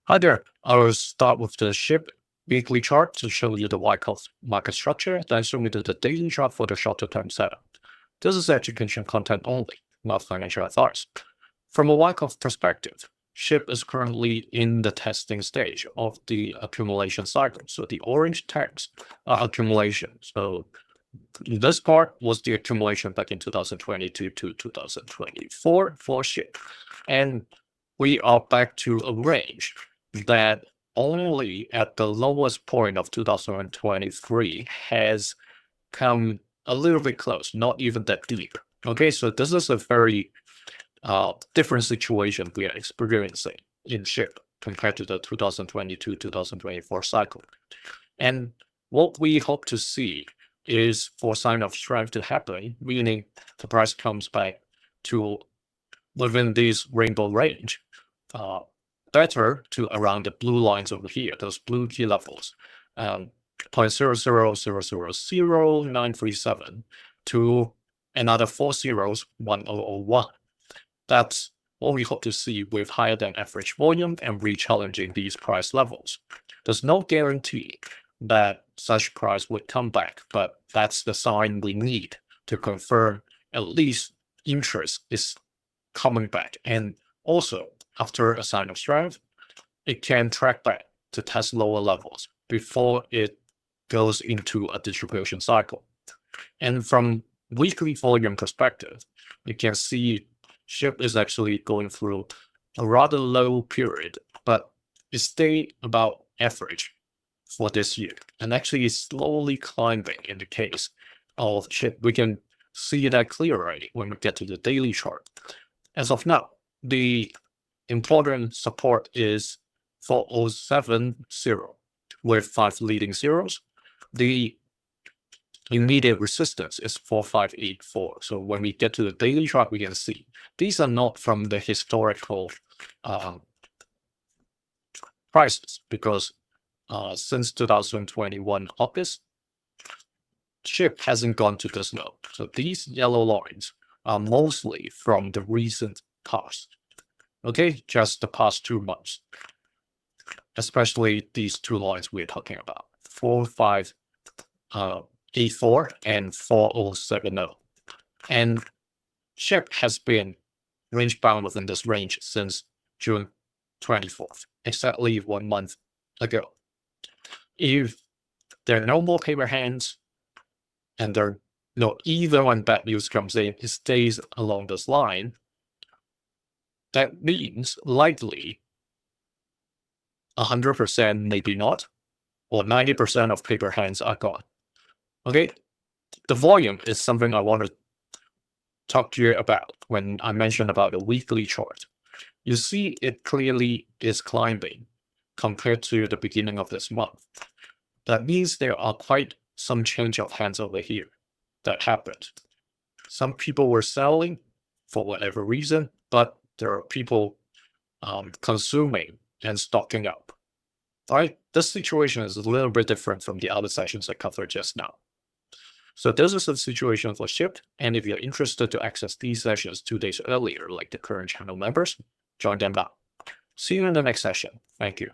Hi there. I will start with the SHIB weekly chart to show you the Wyckoff market structure, then show you the daily chart for the shorter term setup. This is education content only, not financial advice. From a Wyckoff perspective, SHIB is currently in the testing stage of the accumulation cycle. So the orange text are accumulation. So this part was the accumulation back in 2022 to 2024 for SHIB. And we are back to a range that only at the lowest point of 2023 has come a little bit close, not even that deep. Okay, so this is a very different situation we are experiencing in SHIB compared to the 2022-2024 cycle. And what we hope to see is for sign of strength to happen, meaning the price comes back to within this rainbow range, better to around the blue lines over here, those blue key levels, 0.00000937 to another 4 zeros, 1001. That's what we hope to see with higher than average volume and re-challenging these price levels. There's no guarantee that such price would come back, but that's the sign we need to confirm at least interest is coming back. And also, after a sign of strength, it can track back to test lower levels before it goes into a distribution cycle. And from weekly volume perspective, you can see SHIB is actually going through a rather low period, but it stayed about average for this year and actually is slowly climbing in the case of SHIB. We can see that clearly when we get to the daily chart. As of now, the important support is 4070 with 5 leading zeros. The immediate resistance is 4584. So when we get to the daily chart, we can see these are not from the historical prices, because since 2021 August, SHIB hasn't gone to this low. So these yellow lines are mostly from the recent past. Okay, just the past 2 months, especially these 2 lines we're talking about, 4584 and 4070. And SHIB has been range bound within this range since June 24th, exactly 1 month ago. If there are no more paper hands and even when bad news comes in, it stays along this line, that means likely 100% maybe not, or 90% of paper hands are gone. Okay, the volume is something I want to talk to you about when I mentioned about the weekly chart. You see it clearly is climbing compared to the beginning of this month. That means there are quite some change of hands over here that happened. Some people were selling for whatever reason, but there are people consuming and stocking up. All right, this situation is a little bit different from the other sessions I covered just now. So this is the situation for SHIB, and if you're interested to access these sessions 2 days earlier, like the current channel members, join them now. See you in the next session. Thank you.